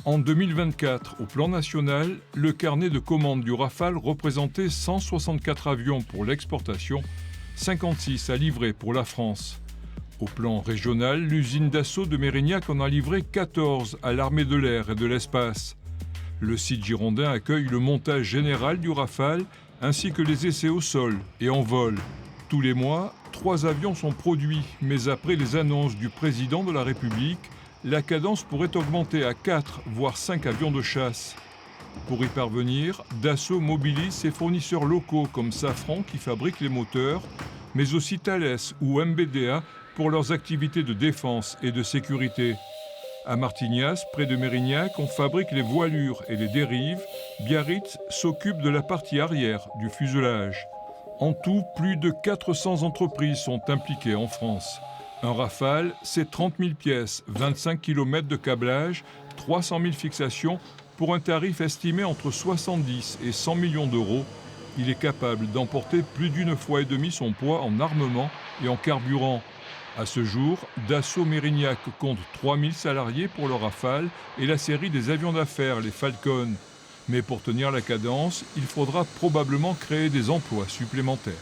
En 2024, au plan national, le carnet de commandes du Rafale représentait 164 avions pour l'exportation, 56 à livrer pour la France. Au plan régional, l'usine Dassault de Mérignac en a livré 14 à l'armée de l'air et de l'espace. Le site girondin accueille le montage général du Rafale ainsi que les essais au sol et en vol. Tous les mois, 3 avions sont produits, mais après les annonces du président de la République, la cadence pourrait augmenter à 4 voire 5 avions de chasse. Pour y parvenir, Dassault mobilise ses fournisseurs locaux comme Safran qui fabrique les moteurs, mais aussi Thales ou MBDA pour leurs activités de défense et de sécurité. À Martignas, près de Mérignac, on fabrique les voilures et les dérives. Biarritz s'occupe de la partie arrière du fuselage. En tout, plus de 400 entreprises sont impliquées en France. Un Rafale, c'est 30 000 pièces, 25 km de câblage, 300 000 fixations pour un tarif estimé entre 70 et 100 millions d'euros. Il est capable d'emporter plus d'une fois et demie son poids en armement et en carburant. À ce jour, Dassault Mérignac compte 3000 salariés pour le Rafale et la série des avions d'affaires, les Falcon. Mais pour tenir la cadence, il faudra probablement créer des emplois supplémentaires.